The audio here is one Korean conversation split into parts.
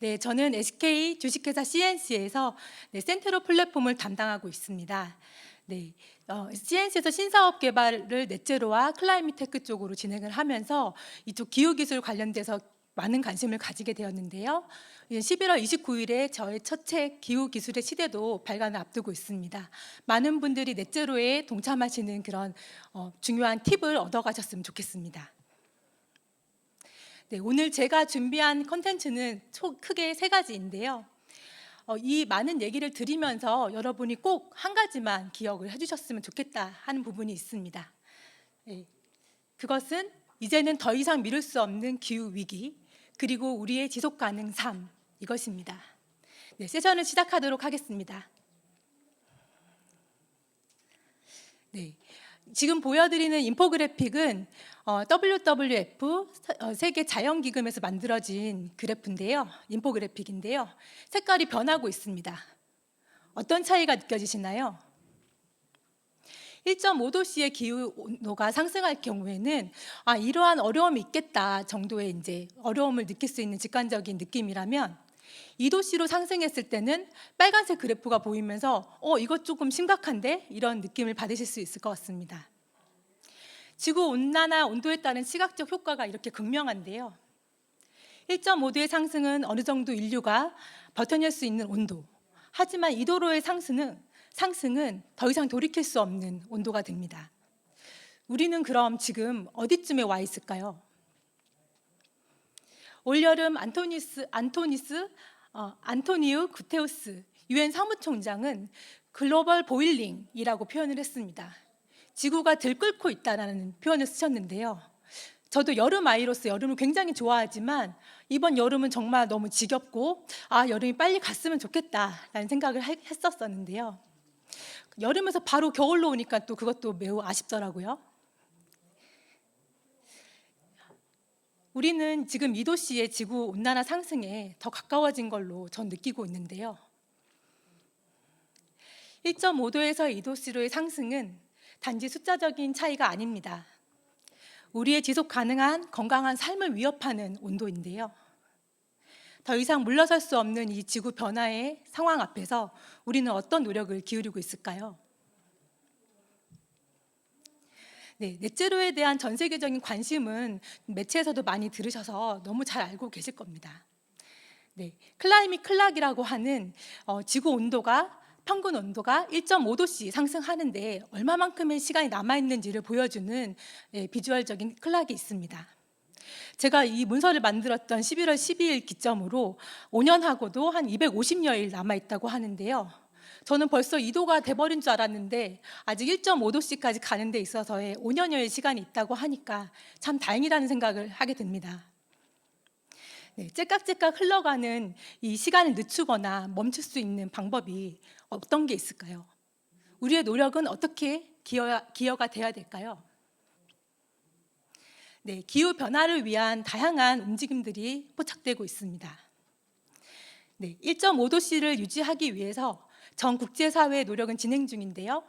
네, 저는 SK 주식회사 CNC에서 센트럴 플랫폼을 담당하고 있습니다. 네, CNC에서 신사업 개발을 넷제로와 클라이밋 테크 쪽으로 진행을 하면서 이쪽 기후기술 관련돼서 많은 관심을 가지게 되었는데요. 11월 29일에 저의 첫 책 기후기술의 시대도 발간을 앞두고 있습니다. 많은 분들이 넷제로에 동참하시는 그런 중요한 팁을 얻어가셨으면 좋겠습니다. 네, 오늘 제가 준비한 컨텐츠는 크게 세 가지인데요. 이 많은 얘기를 드리면서 여러분이 꼭 한 가지만 기억을 해주셨으면 좋겠다 하는 부분이 있습니다. 네, 그것은 이제는 더 이상 미룰 수 없는 기후 위기, 그리고 우리의 지속 가능 삶, 이것입니다. 네, 세션을 시작하도록 하겠습니다. 네, 지금 보여드리는 인포그래픽은 WWF 세계 자연기금에서 만들어진 그래프인데요. 인포그래픽인데요. 색깔이 변하고 있습니다. 어떤 차이가 느껴지시나요? 1.5도씨의 기후 온도가 상승할 경우에는 이러한 어려움이 있겠다 정도의 이제 어려움을 느낄 수 있는 직관적인 느낌이라면 2도씨로 상승했을 때는 빨간색 그래프가 보이면서 이것 조금 심각한데? 이런 느낌을 받으실 수 있을 것 같습니다. 지구온난화 온도에 따른 시각적 효과가 이렇게 극명한데요. 1.5도의 상승은 어느 정도 인류가 버텨낼 수 있는 온도, 하지만 2도로의 상승은 더 이상 돌이킬 수 없는 온도가 됩니다. 우리는 그럼 지금 어디쯤에 와 있을까요? 올여름 안토니우 구테우스 유엔 사무총장은 글로벌 보일링이라고 표현을 했습니다. 지구가 들끓고 있다는 표현을 쓰셨는데요. 저도 여름 아이로서 여름을 굉장히 좋아하지만 이번 여름은 정말 너무 지겹고 여름이 빨리 갔으면 좋겠다라는 생각을 했었었는데요. 여름에서 바로 겨울로 오니까 또 그것도 매우 아쉽더라고요. 우리는 지금 2도씨의 지구온난화 상승에 더 가까워진 걸로 전 느끼고 있는데요. 1.5도에서 2도씨로의 상승은 단지 숫자적인 차이가 아닙니다. 우리의 지속 가능한 건강한 삶을 위협하는 온도인데요. 더 이상 물러설 수 없는 이 지구 변화의 상황 앞에서 우리는 어떤 노력을 기울이고 있을까요? 네, 넷제로에 대한 전 세계적인 관심은 매체에서도 많이 들으셔서 너무 잘 알고 계실 겁니다. 네, 클라이밋 클락이라고 하는 지구 온도가 평균 온도가 1.5도씩 상승하는데 얼마만큼의 시간이 남아있는지를 보여주는 비주얼적인 클락이 있습니다. 제가 이 문서를 만들었던 11월 12일 기점으로 5년하고도 한 250여일 남아있다고 하는데요. 저는 벌써 2도가 돼버린 줄 알았는데 아직 1.5도씩까지 가는 데 있어서의 5년여의 시간이 있다고 하니까 참 다행이라는 생각을 하게 됩니다. 네, 째깍째깍 흘러가는 이 시간을 늦추거나 멈출 수 있는 방법이 어떤 게 있을까요? 우리의 노력은 어떻게 기여가 돼야 될까요? 네, 기후 변화를 위한 다양한 움직임들이 포착되고 있습니다. 네, 1.5도씨를 유지하기 위해서 전 국제사회의 노력은 진행 중인데요.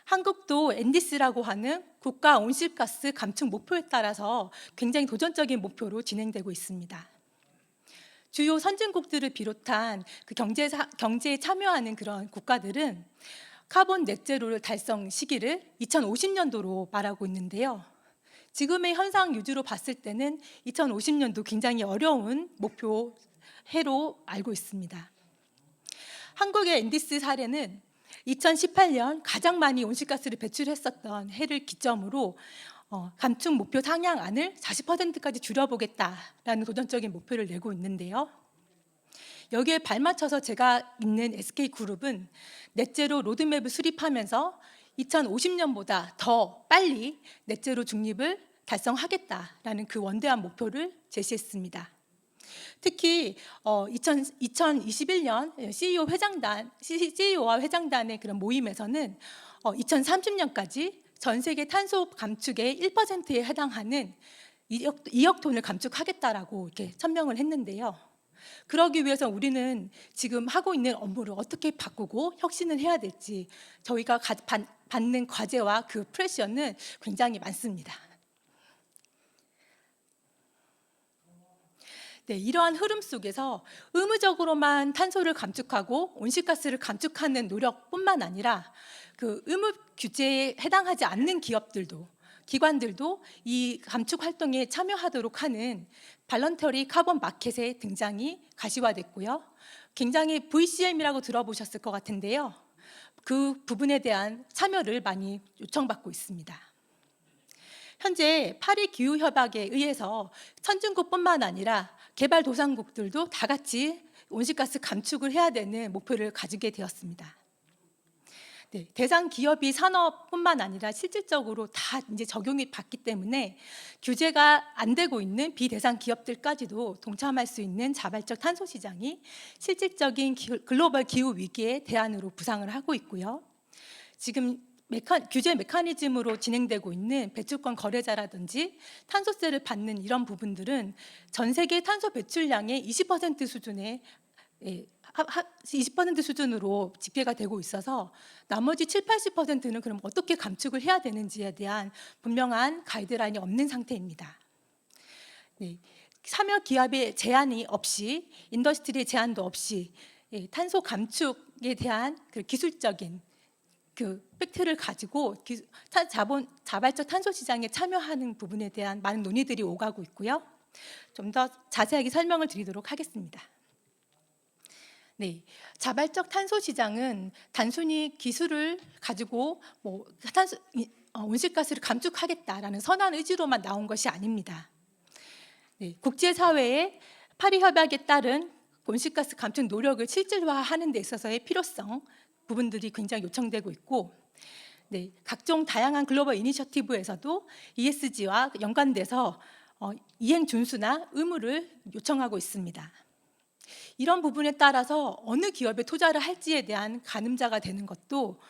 한국도 NDC라고 하는 국가 온실가스 감축 목표에 따라서 굉장히 도전적인 목표로 진행되고 있습니다. 주요 선진국들을 비롯한 그 경제에 참여하는 그런 국가들은 카본 넷제로를 달성 시기를 2050년도로 말하고 있는데요. 지금의 현상 유지로 봤을 때는 2050년도 굉장히 어려운 목표 해로 알고 있습니다. 한국의 NDC 사례는 2018년 가장 많이 온실가스를 배출했었던 해를 기점으로 감축 목표 상향안을 40%까지 줄여보겠다라는 도전적인 목표를 내고 있는데요. 여기에 발맞춰서 제가 있는 SK그룹은 넷제로 로드맵을 수립하면서 2050년보다 더 빨리 넷제로 중립을 달성하겠다라는 그 원대한 목표를 제시했습니다. 특히 2021년 CEO와 회장단의 그런 모임에서는 2030년까지 전 세계 탄소 감축의 1%에 해당하는 2억 톤을 감축하겠다라고 이렇게 천명을 했는데요. 그러기 위해서 우리는 지금 하고 있는 업무를 어떻게 바꾸고 혁신을 해야 될지 저희가 받는 과제와 그 프레셔는 굉장히 많습니다. 네, 이러한 흐름 속에서 의무적으로만 탄소를 감축하고 온실가스를 감축하는 노력뿐만 아니라 그 의무 규제에 해당하지 않는 기관들도 이 감축 활동에 참여하도록 하는 발런터리 카본 마켓의 등장이 가시화됐고요. 굉장히 VCM이라고 들어보셨을 것 같은데요. 그 부분에 대한 참여를 많이 요청받고 있습니다. 현재 파리 기후 협약에 의해서 선진국뿐만 아니라 개발도상국들도 다 같이 온실가스 감축을 해야 되는 목표를 가지게 되었습니다. 네, 대상 기업이 산업뿐만 아니라 실질적으로 다 이제 적용이 받기 때문에 규제가 안 되고 있는 비대상 기업들까지도 동참할 수 있는 자발적 탄소 시장이 실질적인 글로벌 기후 위기의 대안으로 부상을 하고 있고요. 지금 규제 메커니즘으로 진행되고 있는 배출권 거래자라든지 탄소세를 받는 이런 부분들은 전 세계 탄소 배출량의 20% 수준의 20% 수준으로 집계가 되고 있어서 나머지 7, 80%는 그럼 어떻게 감축을 해야 되는지에 대한 분명한 가이드라인이 없는 상태입니다. 네, 참여 기업의 제한이 없이, 인더스트리의 제한도 없이 탄소 감축에 대한 그 기술적인 그 팩트를 가지고 자발적 탄소 시장에 참여하는 부분에 대한 많은 논의들이 오가고 있고요. 좀 더 자세하게 설명을 드리도록 하겠습니다. 네, 자발적 탄소 시장은 단순히 기술을 가지고 온실가스를 감축하겠다라는 선한 의지로만 나온 것이 아닙니다. 네, 국제사회의 파리 협약에 따른 온실가스 감축 노력을 실질화하는 데 있어서의 필요성 부분들이 굉장히 요청되고 있고, 네, 각종 다양한 글로벌 이니셔티브에서도 ESG와 연관돼서 이행 준수나 의무를 요청하고 있습니다. 이런 부분에 따라서 어느 기업에 투자를 할지에 대한 가늠자가 되는 것도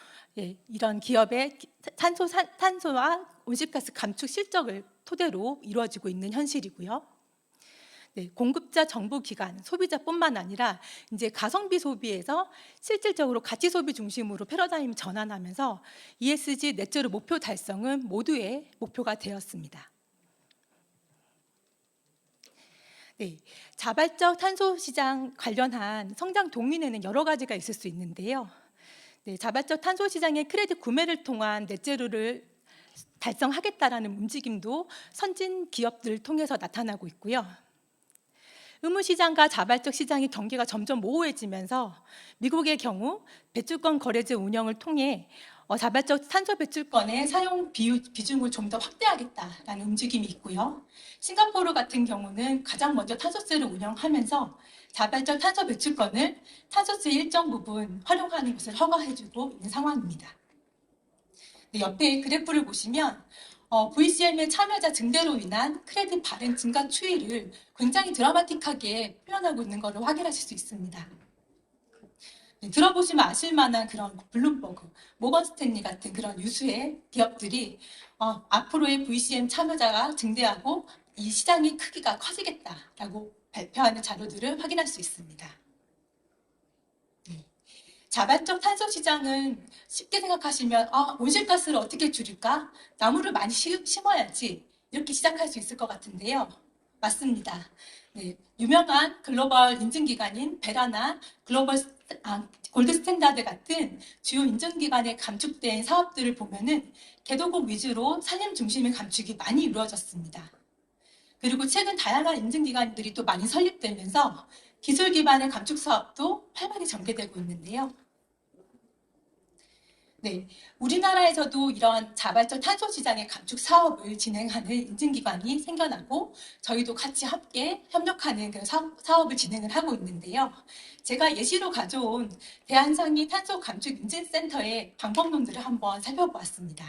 이런 기업의 탄소와 온실가스 감축 실적을 토대로 이루어지고 있는 현실이고요. 네, 공급자, 정부 기관, 소비자뿐만 아니라 이제 가성비 소비에서 실질적으로 가치 소비 중심으로 패러다임이 전환하면서 ESG 넷제로 목표 달성은 모두의 목표가 되었습니다. 네, 자발적 탄소 시장 관련한 성장 동인에는 여러 가지가 있을 수 있는데요. 네, 자발적 탄소 시장의 크레딧 구매를 통한 넷제로를 달성하겠다라는 움직임도 선진 기업들을 통해서 나타나고 있고요. 의무 시장과 자발적 시장의 경계가 점점 모호해지면서 미국의 경우 배출권 거래제 운영을 통해 자발적 탄소 배출권의 사용 비중을 좀 더 확대하겠다라는 움직임이 있고요. 싱가포르 같은 경우는 가장 먼저 탄소세를 운영하면서 자발적 탄소 배출권을 탄소세 일정 부분 활용하는 것을 허가해주고 있는 상황입니다. 네, 옆에 그래프를 보시면 VCM의 참여자 증대로 인한 크레딧 발행 증가 추이를 굉장히 드라마틱하게 표현하고 있는 것을 확인하실 수 있습니다. 네, 들어보시면 아실 만한 그런 블룸버그, 모건 스탠리 같은 그런 유수의 기업들이 앞으로의 VCM 참여자가 증대하고 이 시장의 크기가 커지겠다라고 발표하는 자료들을 확인할 수 있습니다. 자발적 탄소 시장은 쉽게 생각하시면 온실가스를 어떻게 줄일까? 나무를 많이 심어야지 이렇게 시작할 수 있을 것 같은데요. 맞습니다. 네, 유명한 글로벌 인증기관인 베라나 골드 스탠다드 같은 주요 인증기관에 감축된 사업들을 보면은 개도국 위주로 산림 중심의 감축이 많이 이루어졌습니다. 그리고 최근 다양한 인증기관들이 또 많이 설립되면서 기술 기반의 감축 사업도 활발히 전개되고 있는데요. 네, 우리나라에서도 이런 자발적 탄소 시장의 감축 사업을 진행하는 인증기관이 생겨나고 저희도 같이 함께 협력하는 그런 사업을 진행을 하고 있는데요. 제가 예시로 가져온 대한상리 탄소 감축 인증센터의 방법론들을 한번 살펴보았습니다.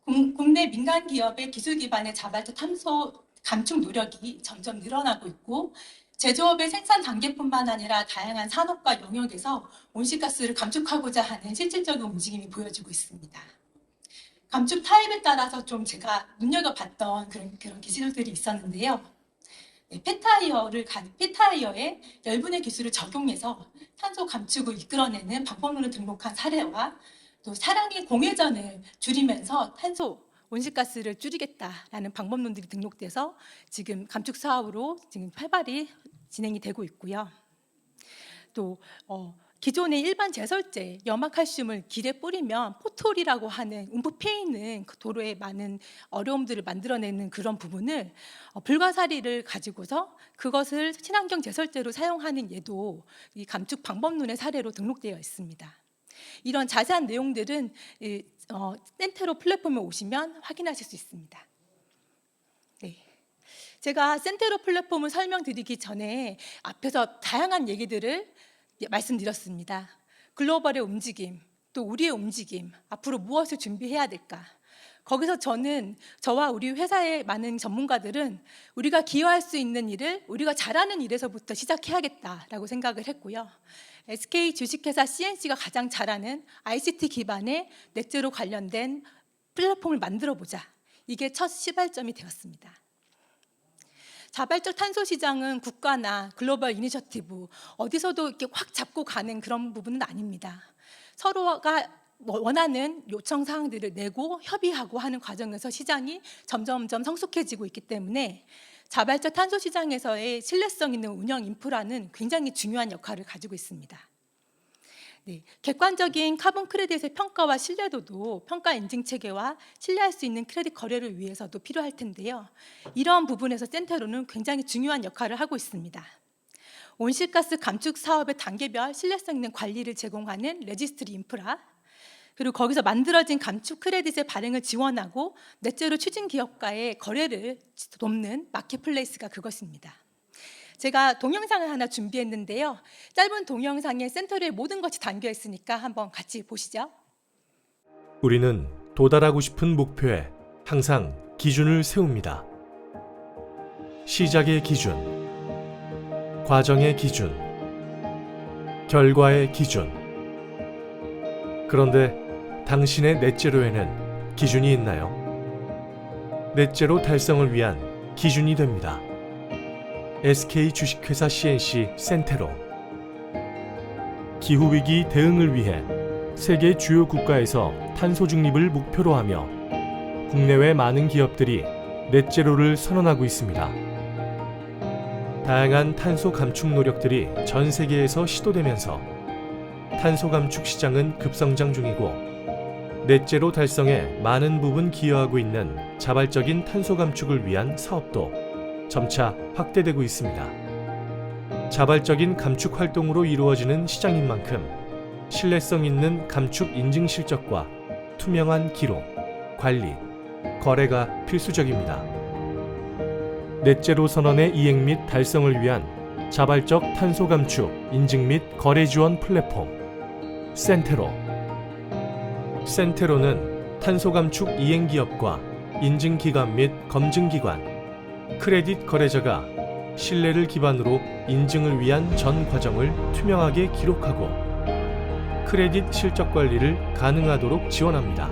국내 민간 기업의 기술 기반의 자발적 탄소 감축 노력이 점점 늘어나고 있고 제조업의 생산 단계뿐만 아니라 다양한 산업과 영역에서 온실가스를 감축하고자 하는 실질적인 움직임이 보여지고 있습니다. 감축 타입에 따라서 좀 제가 눈여겨봤던 그런 기술들이 있었는데요. 네, 폐타이어에 열분해 기술을 적용해서 탄소 감축을 이끌어내는 방법론을 등록한 사례와 또 사랑의 공회전을 줄이면서 탄소 온실가스를 줄이겠다라는 방법론들이 등록돼서 지금 감축 사업으로 지금 활발히 진행이 되고 있고요. 또 기존의 일반 제설제 염화칼슘을 길에 뿌리면 포톨이라고 하는 움푹 패이는 그 도로에 많은 어려움들을 만들어내는 그런 부분을 불가사리를 가지고서 그것을 친환경 제설제로 사용하는 예도 이 감축 방법론의 사례로 등록되어 있습니다. 이런 자세한 내용들은 센테로 플랫폼에 오시면 확인하실 수 있습니다. 네. 제가 센테로 플랫폼을 설명드리기 전에 앞에서 다양한 얘기들을 말씀드렸습니다. 글로벌의 움직임, 또 우리의 움직임, 앞으로 무엇을 준비해야 될까? 거기서 저와 우리 회사의 많은 전문가들은 우리가 기여할 수 있는 일을 우리가 잘하는 일에서부터 시작해야겠다라고 생각을 했고요. SK 주식회사 CNC가 가장 잘하는 ICT 기반의 넷제로 관련된 플랫폼을 만들어보자. 이게 첫 시발점이 되었습니다. 자발적 탄소 시장은 국가나 글로벌 이니셔티브 어디서도 이렇게 확 잡고 가는 그런 부분은 아닙니다. 서로가 원하는 요청 사항들을 내고 협의하고 하는 과정에서 시장이 점점점 성숙해지고 있기 때문에 자발적 탄소 시장에서의 신뢰성 있는 운영 인프라는 굉장히 중요한 역할을 가지고 있습니다. 네, 객관적인 카본 크레딧의 평가와 신뢰도도 평가 인증 체계와 신뢰할 수 있는 크레딧 거래를 위해서도 필요할 텐데요. 이러한 부분에서 센테로는 굉장히 중요한 역할을 하고 있습니다. 온실가스 감축 사업의 단계별 신뢰성 있는 관리를 제공하는 레지스트리 인프라, 그리고 거기서 만들어진 감축 크레딧의 발행을 지원하고 넷제로 추진 기업과의 거래를 돕는 마켓플레이스가 그것입니다. 제가 동영상을 하나 준비했는데요. 짧은 동영상에 센터로의 모든 것이 담겨 있으니까 한번 같이 보시죠. 우리는 도달하고 싶은 목표에 항상 기준을 세웁니다. 시작의 기준, 과정의 기준, 결과의 기준. 그런데 당신의 넷제로에는 기준이 있나요? 넷제로 달성을 위한 기준이 됩니다. SK 주식회사 CNC 센테로. 기후위기 대응을 위해 세계 주요 국가에서 탄소 중립을 목표로 하며 국내외 많은 기업들이 넷제로를 선언하고 있습니다. 다양한 탄소 감축 노력들이 전 세계에서 시도되면서 탄소 감축 시장은 급성장 중이고 넷제로 달성에 많은 부분 기여하고 있는 자발적인 탄소 감축을 위한 사업도 점차 확대되고 있습니다. 자발적인 감축 활동으로 이루어지는 시장인 만큼 신뢰성 있는 감축 인증 실적과 투명한 기록, 관리, 거래가 필수적입니다. 넷제로 선언의 이행 및 달성을 위한 자발적 탄소 감축 인증 및 거래 지원 플랫폼 센테로. 센테로는 탄소 감축 이행 기업과 인증 기관 및 검증 기관, 크레딧 거래자가 신뢰를 기반으로 인증을 위한 전 과정을 투명하게 기록하고 크레딧 실적 관리를 가능하도록 지원합니다.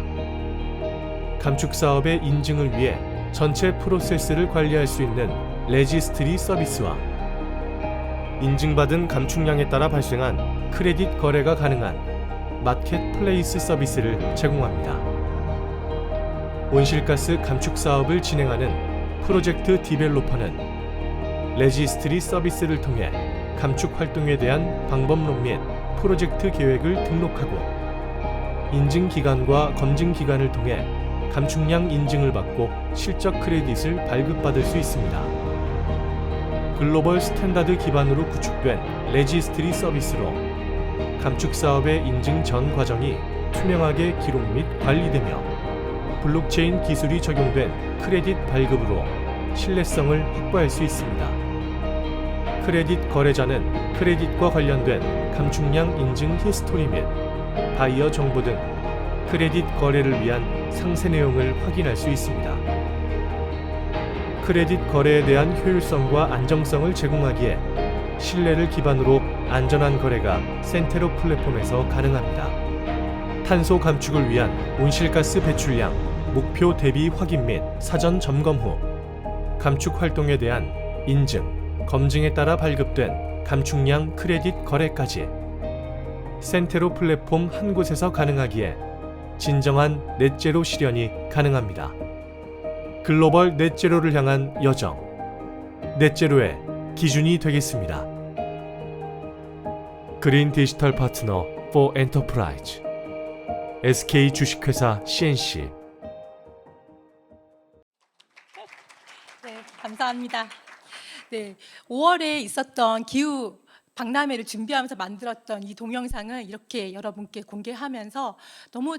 감축 사업의 인증을 위해 전체 프로세스를 관리할 수 있는 레지스트리 서비스와 인증받은 감축량에 따라 발생한 크레딧 거래가 가능한 마켓플레이스 서비스를 제공합니다. 온실가스 감축 사업을 진행하는 프로젝트 디벨로퍼는 레지스트리 서비스를 통해 감축 활동에 대한 방법론 및 프로젝트 계획을 등록하고 인증 기관과 검증 기관을 통해 감축량 인증을 받고 실적 크레딧을 발급받을 수 있습니다. 글로벌 스탠다드 기반으로 구축된 레지스트리 서비스로 감축 사업의 인증 전 과정이 투명하게 기록 및 관리되며 블록체인 기술이 적용된 크레딧 발급으로 신뢰성을 확보할 수 있습니다. 크레딧 거래자는 크레딧과 관련된 감축량 인증 히스토리 및 바이어 정보 등 크레딧 거래를 위한 상세 내용을 확인할 수 있습니다. 크레딧 거래에 대한 효율성과 안정성을 제공하기에 신뢰를 기반으로 안전한 거래가 센테로 플랫폼에서 가능합니다. 탄소 감축을 위한 온실가스 배출량 목표 대비 확인 및 사전 점검 후 감축 활동에 대한 인증, 검증에 따라 발급된 감축량 크레딧 거래까지 센테로 플랫폼 한 곳에서 가능하기에 진정한 넷제로 실현이 가능합니다. 글로벌 넷제로를 향한 여정. 넷제로의 기준이 되겠습니다. 그린 디지털 파트너 for 엔터프라이즈 SK 주식회사 CNC. 네, 감사합니다. 네, 5월에 있었던 기후 박람회를 준비하면서 만들었던 이 동영상을 이렇게 여러분께 공개하면서 너무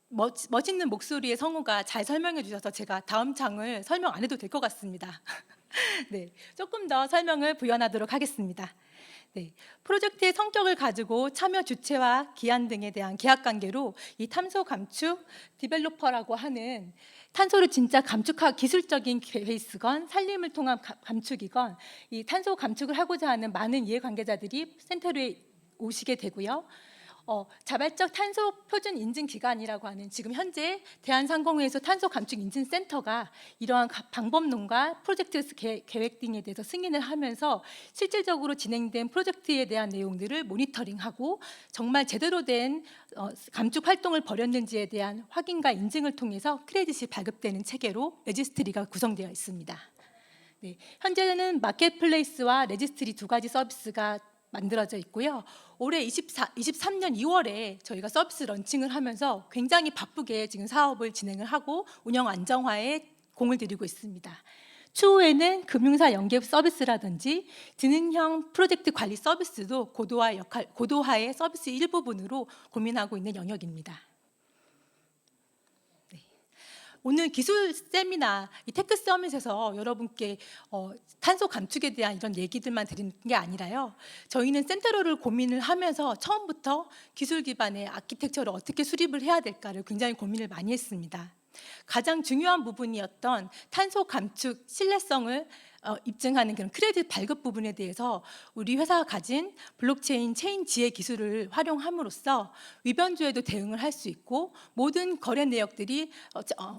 멋있는 목소리의 성우가 잘 설명해 주셔서 제가 다음 장을 설명 안 해도 될 것 같습니다. 네, 조금 더 설명을 부연하도록 하겠습니다. 네, 프로젝트의 성격을 가지고 참여 주체와 기한 등에 대한 계약 관계로 이 탄소 감축 디벨로퍼라고 하는 탄소를 진짜 감축할 기술적인 베이스건 산림을 통한 감축이건 이 탄소 감축을 하고자 하는 많은 이해관계자들이 센터로에 오시게 되고요. 자발적 탄소 표준 인증 기관이라고 하는 지금 현재 대한상공회에서 탄소 감축 인증 센터가 이러한 방법론과 프로젝트 계획 등에 대해서 승인을 하면서 실질적으로 진행된 프로젝트에 대한 내용들을 모니터링하고 정말 제대로 된 감축 활동을 벌였는지에 대한 확인과 인증을 통해서 크레딧이 발급되는 체계로 레지스트리가 구성되어 있습니다. 네, 현재는 마켓플레이스와 레지스트리 두 가지 서비스가 만들어져 있고요. 올해 23년 2월에 저희가 서비스 런칭을 하면서 굉장히 바쁘게 지금 사업을 진행을 하고 운영 안정화에 공을 들이고 있습니다. 추후에는 금융사 연계 서비스라든지 지능형 프로젝트 관리 서비스도 고도화의 서비스 일부분으로 고민하고 있는 영역입니다. 오늘 기술 세미나 이 테크 서밋에서 여러분께 탄소 감축에 대한 이런 얘기들만 드리는 게 아니라요. 저희는 센테로를 고민을 하면서 처음부터 기술 기반의 아키텍처를 어떻게 수립을 해야 될까를 굉장히 고민을 많이 했습니다. 가장 중요한 부분이었던 탄소 감축 신뢰성을 입증하는 그런 크레딧 발급 부분에 대해서 우리 회사가 가진 블록체인 체인 지혜 기술을 활용함으로써 위변조에도 대응을 할 수 있고 모든 거래 내역들이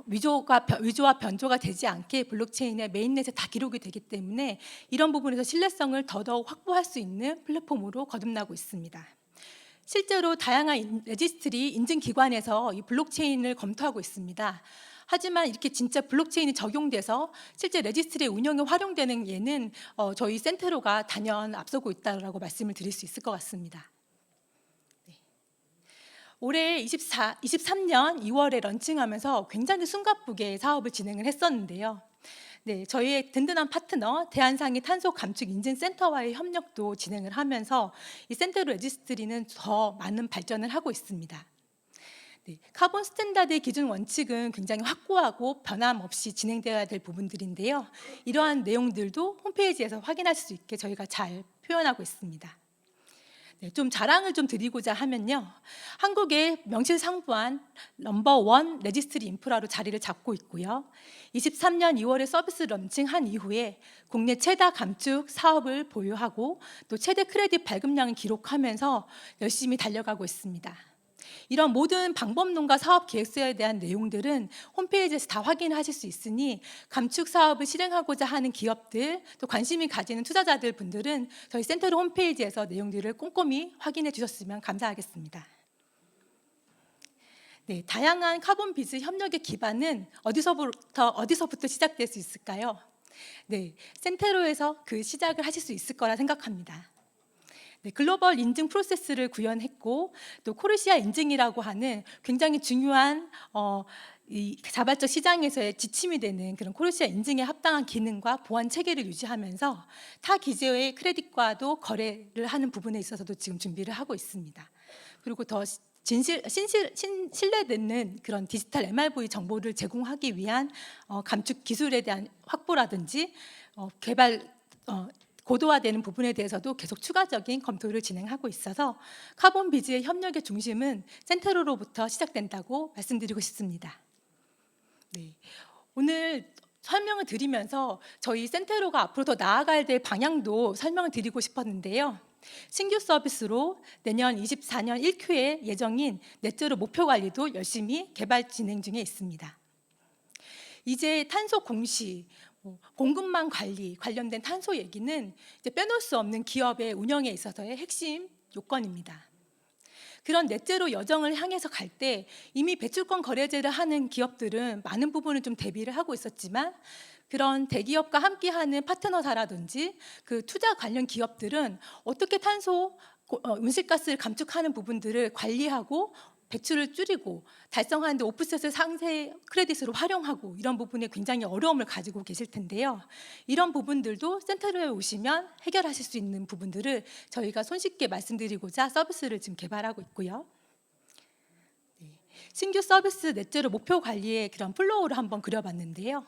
위조와 변조가 되지 않게 블록체인의 메인넷에 다 기록이 되기 때문에 이런 부분에서 신뢰성을 더더욱 확보할 수 있는 플랫폼으로 거듭나고 있습니다. 실제로 다양한 레지스트리 인증 기관에서 이 블록체인을 검토하고 있습니다. 하지만 이렇게 진짜 블록체인이 적용돼서 실제 레지스트리 운영에 활용되는 예는 저희 센테로가 단연 앞서고 있다고 말씀을 드릴 수 있을 것 같습니다. 네. 올해 23년 2월에 런칭하면서 굉장히 숨가쁘게 사업을 진행을 했었는데요. 네, 저희의 든든한 파트너 대한상의 탄소 감축 인증 센터와의 협력도 진행을 하면서 이 센테로 레지스트리는 더 많은 발전을 하고 있습니다. 네, 카본 스탠다드의 기준 원칙은 굉장히 확고하고 변함없이 진행되어야 될 부분들인데요. 이러한 내용들도 홈페이지에서 확인할 수 있게 저희가 잘 표현하고 있습니다. 네, 좀 자랑을 좀 드리고자 하면요. 한국의 명실상부한 넘버1 레지스트리 인프라로 자리를 잡고 있고요. 23년 2월에 서비스 런칭한 이후에 국내 최다 감축 사업을 보유하고 또 최대 크레딧 발급량을 기록하면서 열심히 달려가고 있습니다. 이런 모든 방법론과 사업 계획서에 대한 내용들은 홈페이지에서 다 확인하실 수 있으니 감축 사업을 실행하고자 하는 기업들 또 관심이 가지는 투자자들 분들은 저희 센터로 홈페이지에서 내용들을 꼼꼼히 확인해 주셨으면 감사하겠습니다. 네, 다양한 카본 비즈 협력의 기반은 어디서부터 시작될 수 있을까요? 네, 센테로에서 그 시작을 하실 수 있을 거라 생각합니다. 네, 글로벌 인증 프로세스를 구현했고 또 코르시아 인증이라고 하는 굉장히 중요한 이 자발적 시장에서의 지침이 되는 그런 코르시아 인증에 합당한 기능과 보안 체계를 유지하면서 타 기재의 크레딧과도 거래를 하는 부분에 있어서도 지금 준비를 하고 있습니다. 그리고 더 신뢰되는 그런 디지털 MRV 정보를 제공하기 위한 감축 기술에 대한 확보라든지 개발 고도화되는 부분에 대해서도 계속 추가적인 검토를 진행하고 있어서 카본 비즈의 협력의 중심은 센테로로부터 시작된다고 말씀드리고 싶습니다. 네, 오늘 설명을 드리면서 저희 센테로가 앞으로 더 나아가야 될 방향도 설명을 드리고 싶었는데요. 신규 서비스로 내년 24년 1Q에 예정인 넷제로 목표 관리도 열심히 개발 진행 중에 있습니다. 이제 탄소 공시, 공급망 관리 관련된 탄소 얘기는 이제 빼놓을 수 없는 기업의 운영에 있어서의 핵심 요건입니다. 그런 넷제로 여정을 향해서 갈 때 이미 배출권 거래제를 하는 기업들은 많은 부분을 좀 대비를 하고 있었지만, 그런 대기업과 함께하는 파트너사라든지 그 투자 관련 기업들은 어떻게 온실가스를 감축하는 부분들을 관리하고 배출을 줄이고 달성하는데 오프셋을 상세 크레딧으로 활용하고 이런 부분에 굉장히 어려움을 가지고 계실 텐데요. 이런 부분들도 센터로에 오시면 해결하실 수 있는 부분들을 저희가 손쉽게 말씀드리고자 서비스를 지금 개발하고 있고요. 신규 서비스 넷제로 목표 관리의 그런 플로우를 한번 그려봤는데요.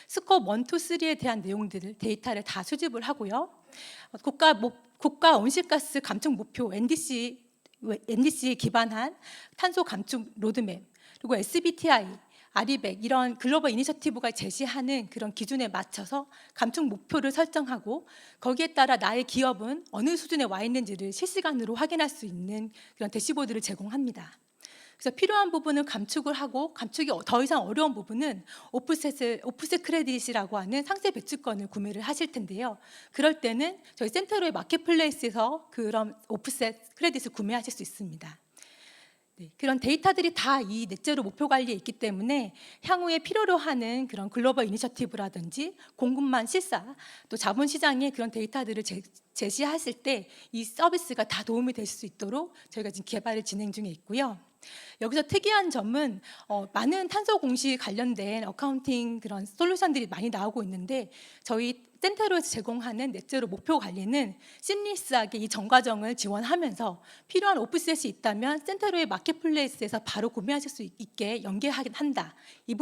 스콥 1, 2, 3에 대한 내용들을 데이터를 다 수집을 하고요. 국가 온실가스 감축 목표 NDC에 기반한 탄소 감축 로드맵, 그리고 SBTI, 아리백 이런 글로벌 이니셔티브가 제시하는 그런 기준에 맞춰서 감축 목표를 설정하고 거기에 따라 나의 기업은 어느 수준에 와 있는지를 실시간으로 확인할 수 있는 그런 대시보드를 제공합니다. 그래서 필요한 부분은 감축을 하고 감축이 더 이상 어려운 부분은 오프셋 크레딧이라고 하는 상세 배출권을 구매를 하실 텐데요. 그럴 때는 저희 센터로의 마켓플레이스에서 그런 오프셋 크레딧을 구매하실 수 있습니다. 네, 그런 데이터들이 다 이 넷제로 목표 관리에 있기 때문에 향후에 필요로 하는 그런 글로벌 이니셔티브라든지 공급망 실사, 또 자본시장의 그런 데이터들을 제시하실 때 이 서비스가 다 도움이 될 수 있도록 저희가 지금 개발을 진행 중에 있고요. 여기서 특이한 점은 많은 탄소 공시 관련된 어카운팅 그런 솔루션들이 많이 나오고 있는데, 저희 센터로에서 제공하는 넷제로 목표 관리는 심리스하게 이 전 과정을 지원하면서 필요한 오프셋이 있다면 센터로의 마켓플레이스에서 바로 구매하실 수 있게 연계한다. 이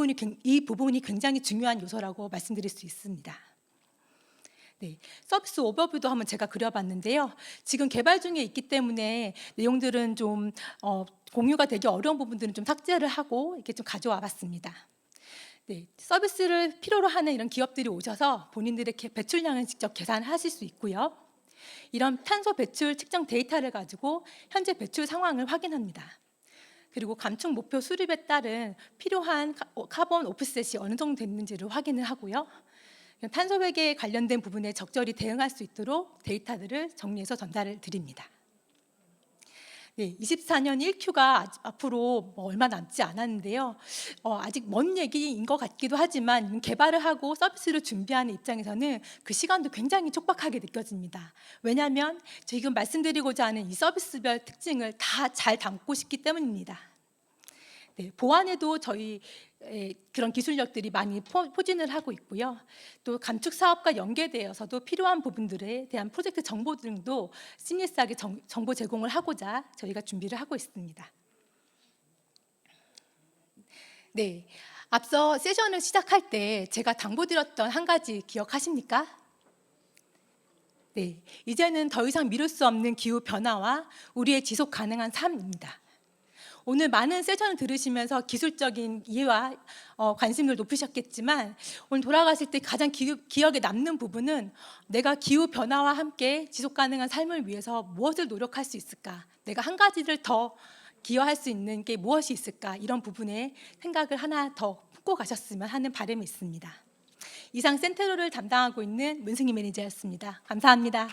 부분이 굉장히 중요한 요소라고 말씀드릴 수 있습니다. 네, 서비스 오버뷰도 한번 제가 그려봤는데요. 지금 개발 중에 있기 때문에 내용들은 좀 공유가 되기 어려운 부분들은 좀 삭제를 하고 이렇게 좀 가져와 봤습니다. 네, 서비스를 필요로 하는 이런 기업들이 오셔서 본인들의 배출량을 직접 계산하실 수 있고요. 이런 탄소 배출 측정 데이터를 가지고 현재 배출 상황을 확인합니다. 그리고 감축 목표 수립에 따른 필요한 카본 오프셋이 어느 정도 됐는지를 확인을 하고요. 탄소 회계에 관련된 부분에 적절히 대응할 수 있도록 데이터들을 정리해서 전달을 드립니다. 네, 24년 1Q가 앞으로 얼마 남지 않았는데요. 아직 먼 얘기인 것 같기도 하지만 개발을 하고 서비스를 준비하는 입장에서는 그 시간도 굉장히 촉박하게 느껴집니다. 왜냐하면 지금 말씀드리고자 하는 이 서비스별 특징을 다 잘 담고 싶기 때문입니다. 네, 보안에도 저희 그런 기술력들이 많이 포진을 하고 있고요. 또 감축 사업과 연계되어서도 필요한 부분들에 대한 프로젝트 정보 등도 시니스하게 정보 제공을 하고자 저희가 준비를 하고 있습니다. 네, 앞서 세션을 시작할 때 제가 당부드렸던 한 가지 기억하십니까? 네, 이제는 더 이상 미룰 수 없는 기후 변화와 우리의 지속 가능한 삶입니다. 오늘 많은 세션을 들으시면서 기술적인 이해와 관심을 높이셨겠지만, 오늘 돌아가실 때 가장 기억에 남는 부분은 내가 기후 변화와 함께 지속 가능한 삶을 위해서 무엇을 노력할 수 있을까, 내가 한 가지를 더 기여할 수 있는 게 무엇이 있을까, 이런 부분에 생각을 하나 더 품고 가셨으면 하는 바람이 있습니다. 이상 센터로를 담당하고 있는 문승희 매니저였습니다. 감사합니다.